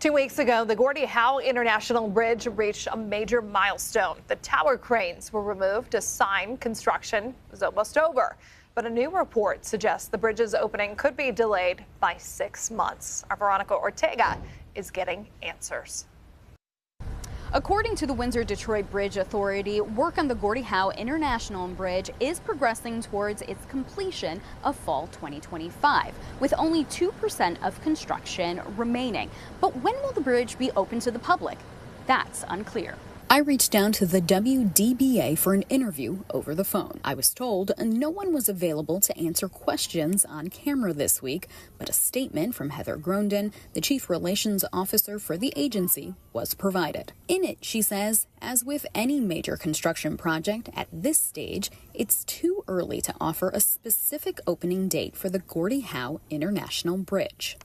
2 weeks ago, the Gordie Howe International Bridge reached a major milestone. The tower cranes were removed, a sign construction was almost over. But a new report suggests the bridge's opening could be delayed by 6 months. Our Veronica Ortega is getting answers. According to the Windsor-Detroit Bridge Authority, work on the Gordie Howe International Bridge is progressing towards its completion of fall 2025, with only 2% of construction remaining. But when will the bridge be open to the public? That's unclear. I reached down to the WDBA for an interview over the phone. I was told no one was available to answer questions on camera this week, but a statement from Heather Grondin, the Chief Relations Officer for the agency, was provided. In it, she says, as with any major construction project at this stage, it's too early to offer a specific opening date for the Gordie Howe International Bridge.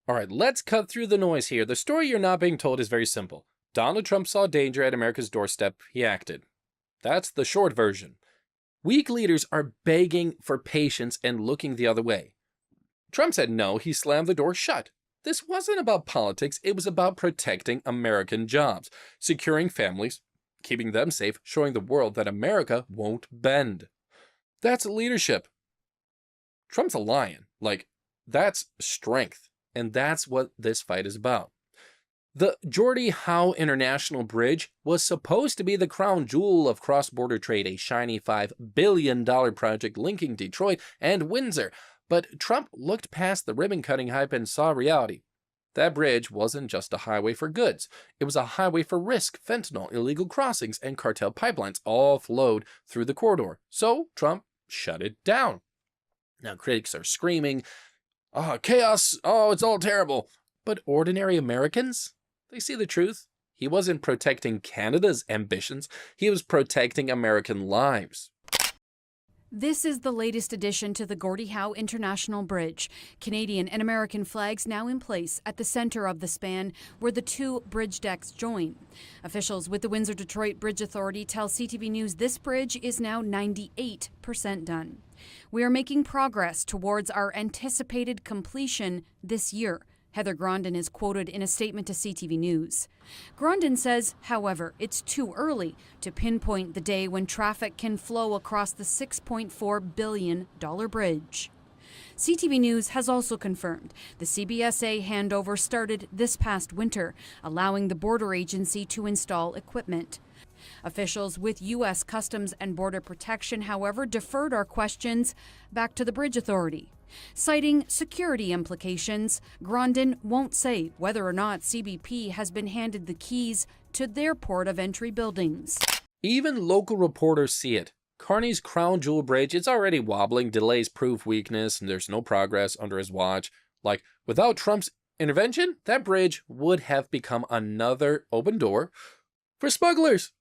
All right, let's cut through the noise here. The story you're not being told is very simple. Donald Trump saw danger at America's doorstep. He acted. That's the short version. Weak leaders are begging for patience and looking the other way. Trump said no. He slammed the door shut. This wasn't about politics. It was about protecting American jobs, securing families, keeping them safe, showing the world that America won't bend. That's leadership. Trump's a lion. That's strength. And that's what this fight is about. The Gordie Howe International Bridge was supposed to be the crown jewel of cross-border trade, a shiny $5 billion project linking Detroit and Windsor. But Trump looked past the ribbon-cutting hype and saw reality. That bridge wasn't just a highway for goods. It was a highway for risk, fentanyl, illegal crossings, and cartel pipelines all flowed through the corridor. So Trump shut it down. Now critics are screaming, "Oh, chaos! Oh, it's all terrible!" But ordinary Americans? They see the truth. He wasn't protecting Canada's ambitions. He was protecting American lives. This is the latest addition to the Gordie Howe International Bridge. Canadian and American flags now in place at the center of the span where the two bridge decks join. Officials with the Windsor-Detroit Bridge Authority tell CTV News this bridge is now 98% done. We are making progress towards our anticipated completion this year. Heather Grondin is quoted in a statement to CTV News. Grondin says, however, it's too early to pinpoint the day when traffic can flow across the $6.4 billion bridge. CTV News has also confirmed the CBSA handover started this past winter, allowing the border agency to install equipment. Officials with U.S. Customs and Border Protection, however, deferred our questions back to the Bridge Authority. Citing security implications, Grondin won't say whether or not CBP has been handed the keys to their port of entry buildings. Even local reporters see it. Carney's crown jewel bridge is already wobbling, delays prove weakness, and there's no progress under his watch. Without Trump's intervention, that bridge would have become another open door for smugglers.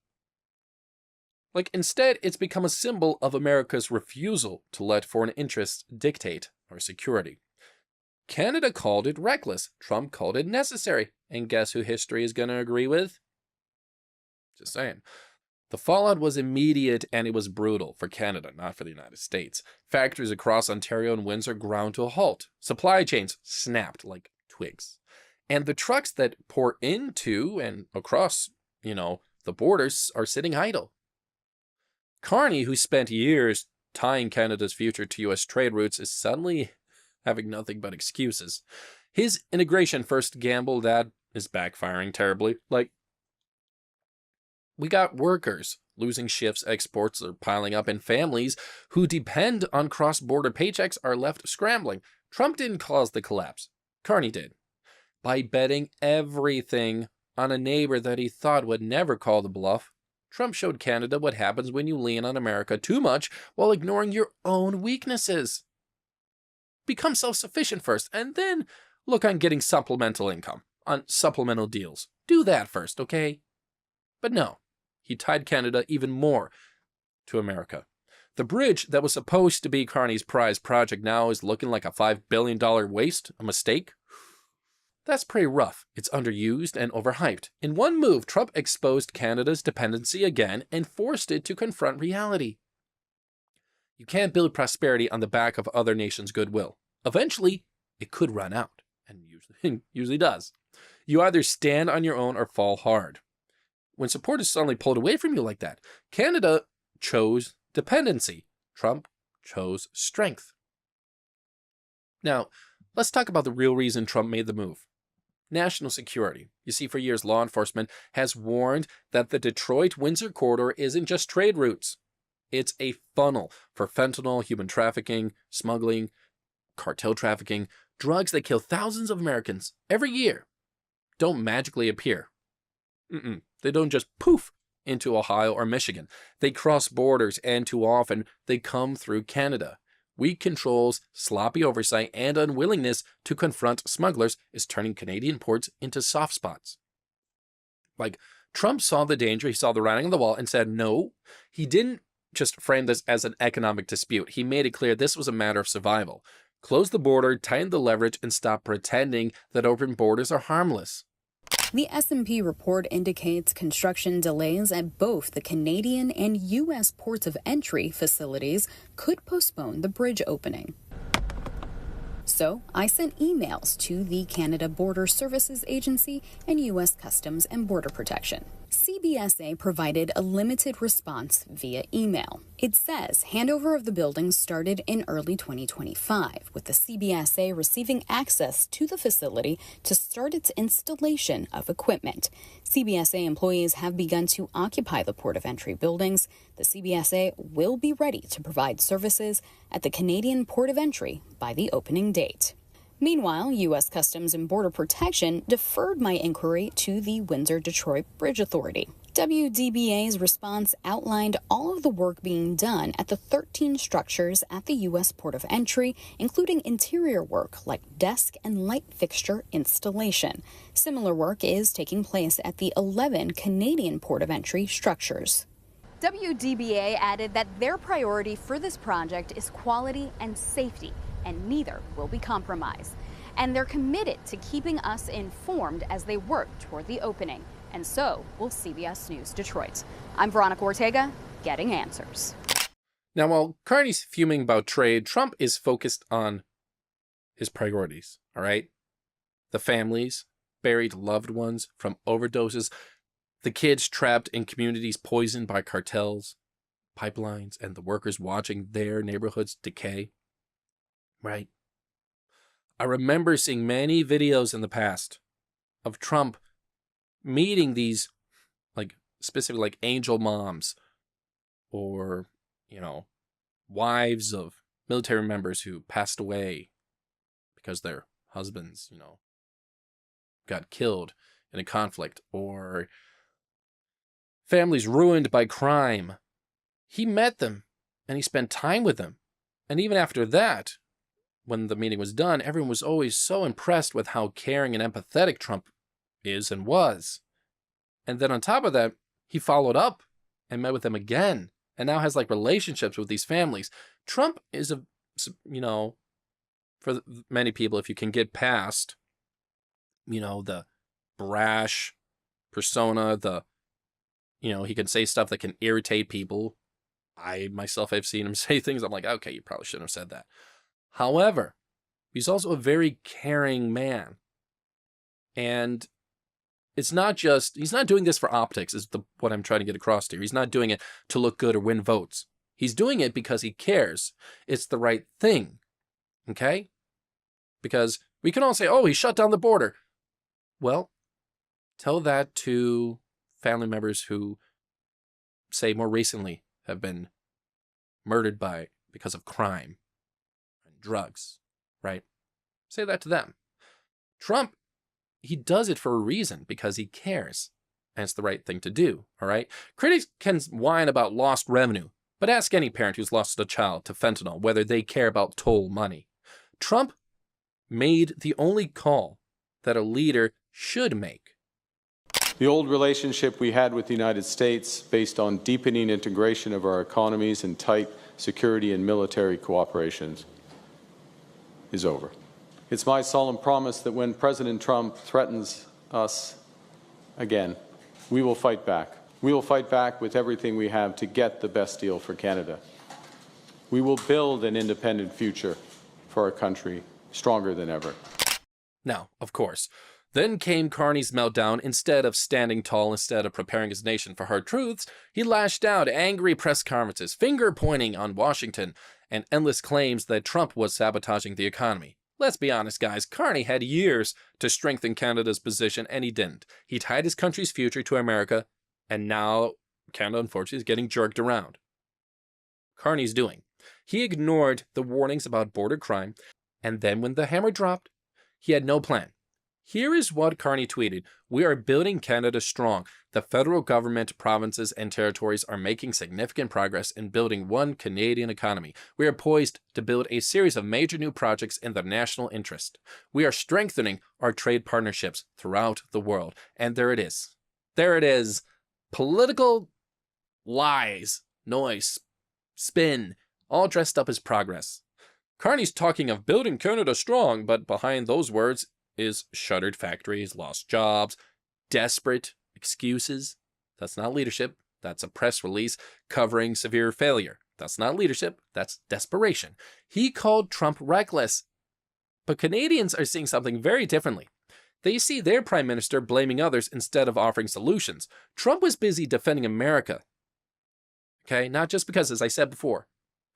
Instead, it's become a symbol of America's refusal to let foreign interests dictate our security. Canada called it reckless. Trump called it necessary. And guess who history is going to agree with? Just saying. The fallout was immediate and it was brutal for Canada, not for the United States. Factories across Ontario and Windsor ground to a halt. Supply chains snapped like twigs. And the trucks that pour into and across, the borders are sitting idle. Carney, who spent years tying Canada's future to U.S. trade routes, is suddenly having nothing but excuses. His integration-first gamble, that is backfiring terribly. We got workers losing shifts, exports are piling up, and families who depend on cross-border paychecks are left scrambling. Trump didn't cause the collapse. Carney did. By betting everything on a neighbor that he thought would never call the bluff, Trump showed Canada what happens when you lean on America too much while ignoring your own weaknesses. Become self-sufficient first, and then look on getting supplemental income, on supplemental deals. Do that first, okay? But no, he tied Canada even more to America. The bridge that was supposed to be Carney's prize project now is looking like a $5 billion waste, a mistake. That's pretty rough. It's underused and overhyped. In one move, Trump exposed Canada's dependency again and forced it to confront reality. You can't build prosperity on the back of other nations' goodwill. Eventually, it could run out, and usually does. You either stand on your own or fall hard. When support is suddenly pulled away from you like that, Canada chose dependency. Trump chose strength. Now, let's talk about the real reason Trump made the move. National security. You see, for years, law enforcement has warned that the Detroit-Windsor corridor isn't just trade routes. It's a funnel for fentanyl, human trafficking, smuggling, cartel trafficking. Drugs that kill thousands of Americans every year don't magically appear. They don't just poof into Ohio or Michigan. They cross borders, and too often they come through Canada. Weak controls, sloppy oversight, and unwillingness to confront smugglers is turning Canadian ports into soft spots. Like, Trump saw the danger, he saw the writing on the wall, and said no. He didn't just frame this as an economic dispute. He made it clear this was a matter of survival. Close the border, tighten the leverage, and stop pretending that open borders are harmless. The S&P report indicates construction delays at both the Canadian and U.S. ports of entry facilities could postpone the bridge opening. So I sent emails to the Canada Border Services Agency and U.S. Customs and Border Protection. CBSA provided a limited response via email. It says handover of the buildings started in early 2025, with the CBSA receiving access to the facility to start its installation of equipment. CBSA employees have begun to occupy the port of entry buildings. The CBSA will be ready to provide services at the Canadian port of entry by the opening date. Meanwhile, U.S. Customs and Border Protection deferred my inquiry to the Windsor-Detroit Bridge Authority. WDBA's response outlined all of the work being done at the 13 structures at the U.S. port of entry, including interior work like desk and light fixture installation. Similar work is taking place at the 11 Canadian port of entry structures. WDBA added that their priority for this project is quality and safety, and neither will be compromised. And they're committed to keeping us informed as they work toward the opening. And so will CBS News Detroit. I'm Veronica Ortega, getting answers. Now, while Carney's fuming about trade, Trump is focused on his priorities, all right? The families, buried loved ones from overdoses, the kids trapped in communities poisoned by cartels, pipelines, and the workers watching their neighborhoods decay. Right. I remember seeing many videos in the past of Trump meeting these, specifically angel moms or, wives of military members who passed away because their husbands, got killed in a conflict, or families ruined by crime. He met them and he spent time with them. And even after that, when the meeting was done, everyone was always so impressed with how caring and empathetic Trump is and was. And then on top of that, he followed up and met with them again, and now has relationships with these families. Trump is for many people, if you can get past, the brash persona, he can say stuff that can irritate people. I myself have seen him say things I'm like, okay, you probably shouldn't have said that. However, he's also a very caring man. And it's not just, he's not doing this for optics, is what I'm trying to get across here. He's not doing it to look good or win votes. He's doing it because he cares. It's the right thing. Okay? Because we can all say, oh, he shut down the border. Well, tell that to family members who, say, more recently have been murdered because of crime. Drugs, right? Say that to them. Trump, he does it for a reason, because he cares, and it's the right thing to do, all right? Critics can whine about lost revenue, but ask any parent who's lost a child to fentanyl whether they care about toll money. Trump made the only call that a leader should make. The old relationship we had with the United States, based on deepening integration of our economies and tight security and military cooperations, is over. It's my solemn promise that when President Trump threatens us again, we will fight back. We will fight back with everything we have to get the best deal for Canada. We will build an independent future for our country, stronger than ever. Now, of course, Then came Carney's meltdown. Instead of standing tall, instead of preparing his nation for hard truths, he lashed out, angry press conferences, finger pointing on Washington, and endless claims that Trump was sabotaging the economy. Let's be honest, guys, Carney had years to strengthen Canada's position, and he didn't. He tied his country's future to America, and now Canada, unfortunately, is getting jerked around. Carney's doing. He ignored the warnings about border crime, and then when the hammer dropped, he had no plan. Here is what Carney tweeted. "We are building Canada strong. The federal government, provinces, and territories are making significant progress in building one Canadian economy. We are poised to build a series of major new projects in the national interest. We are strengthening our trade partnerships throughout the world." And there it is. There it is. Political lies, noise, spin, all dressed up as progress. Carney's talking of building Canada strong, but behind those words is shuttered factories, lost jobs, desperate excuses. That's not leadership. That's a press release covering severe failure. That's not leadership. That's desperation. He called Trump reckless. But Canadians are seeing something very differently. They see their prime minister blaming others instead of offering solutions. Trump was busy defending America. Okay, not just because, as I said before,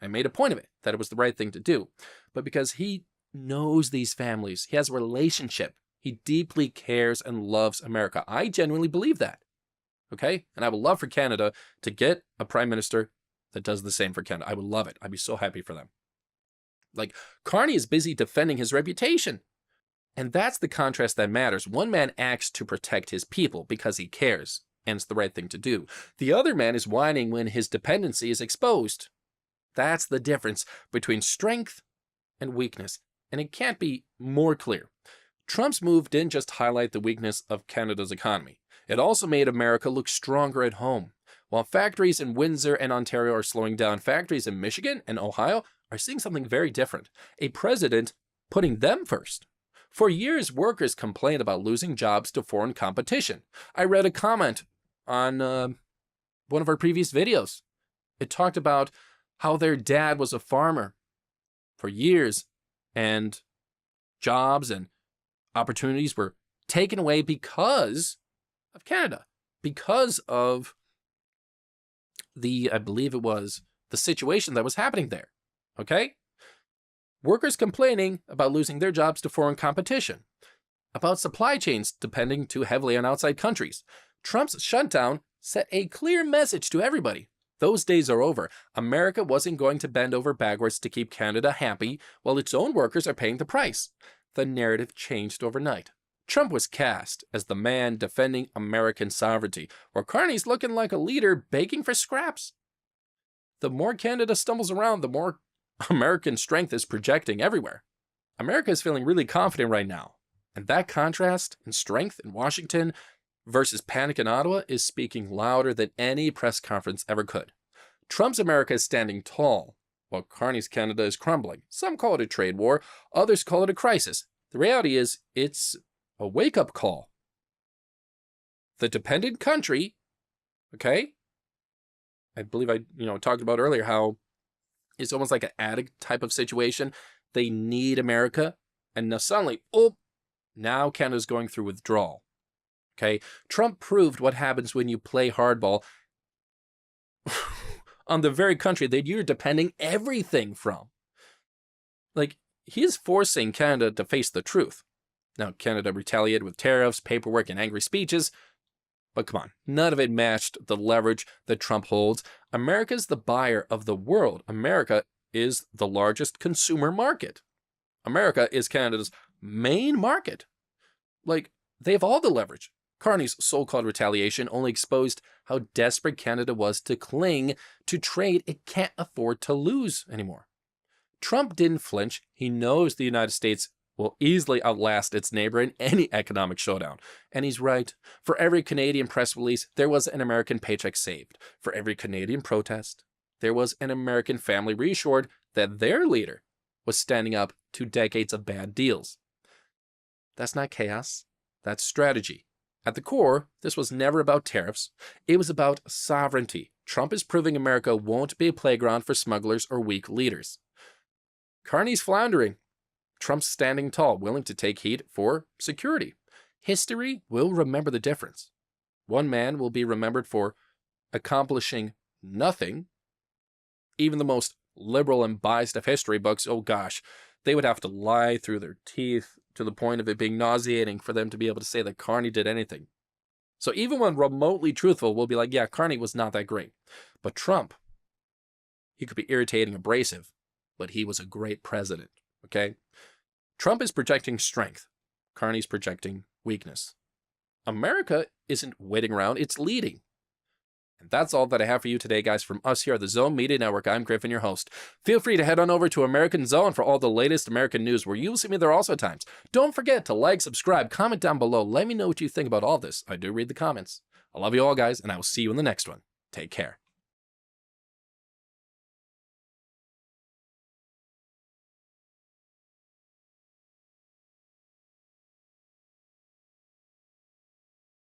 I made a point of it, that it was the right thing to do, but because he knows these families. He has a relationship. He deeply cares and loves America. I genuinely believe that. Okay? And I would love for Canada to get a prime minister that does the same for Canada. I would love it. I'd be so happy for them. Like, Carney is busy defending his reputation. And that's the contrast that matters. One man acts to protect his people because he cares, and it's the right thing to do. The other man is whining when his dependency is exposed. That's the difference between strength and weakness. And it can't be more clear. Trump's move didn't just highlight the weakness of Canada's economy. It also made America look stronger at home. While factories in Windsor and Ontario are slowing down, factories in Michigan and Ohio are seeing something very different. A president putting them first. For years, workers complained about losing jobs to foreign competition. I read a comment on one of our previous videos. It talked about how their dad was a farmer for years, and jobs and opportunities were taken away because of Canada, because of I believe it was the situation that was happening there. Okay? Workers complaining about losing their jobs to foreign competition, about supply chains depending too heavily on outside countries. Trump's shutdown set a clear message to everybody. Those days are over. America wasn't going to bend over backwards to keep Canada happy while its own workers are paying the price. The narrative changed overnight. Trump was cast as the man defending American sovereignty, while Carney's looking like a leader begging for scraps. The more Canada stumbles around, the more American strength is projecting everywhere. America is feeling really confident right now, and that contrast in strength in Washington versus panic in Ottawa is speaking louder than any press conference ever could. Trump's America is standing tall, while Carney's Canada is crumbling. Some call it a trade war, others call it a crisis. The reality is, it's a wake-up call. The dependent country, okay? I believe I talked about earlier how it's almost like an addict type of situation. They need America, and now suddenly, now Canada's going through withdrawal. Okay, Trump proved what happens when you play hardball on the very country that you're depending everything from. Like, he is forcing Canada to face the truth. Now, Canada retaliated with tariffs, paperwork, and angry speeches. But come on, none of it matched the leverage that Trump holds. America's the buyer of the world. America is the largest consumer market. America is Canada's main market. Like, they have all the leverage. Carney's so-called retaliation only exposed how desperate Canada was to cling to trade it can't afford to lose anymore. Trump didn't flinch. He knows the United States will easily outlast its neighbor in any economic showdown. And he's right. For every Canadian press release, there was an American paycheck saved. For every Canadian protest, there was an American family reassured that their leader was standing up to decades of bad deals. That's not chaos. That's strategy. At the core, this was never about tariffs. It was about sovereignty. Trump is proving America won't be a playground for smugglers or weak leaders. Carney's floundering. Trump's standing tall, willing to take heat for security. history will remember the difference. One man will be remembered for accomplishing nothing. Even the most liberal and biased of history books, oh gosh, they would have to lie through their teeth to the point of it being nauseating for them to be able to say that Carney did anything. So even when remotely truthful, we'll be like, yeah, Carney was not that great. But Trump, he could be irritating, abrasive, but he was a great president, okay? Trump is projecting strength. Carney's projecting weakness. America isn't waiting around, it's leading. And that's all that I have for you today, guys. From us here at the Zone Media Network, I'm Griffin, your host. Feel free to head on over to American Zone for all the latest American news, where you'll see me there also at times. Don't forget to like, subscribe, comment down below. Let me know what you think about all this. I do read the comments. I love you all, guys, and I will see you in the next one. Take care.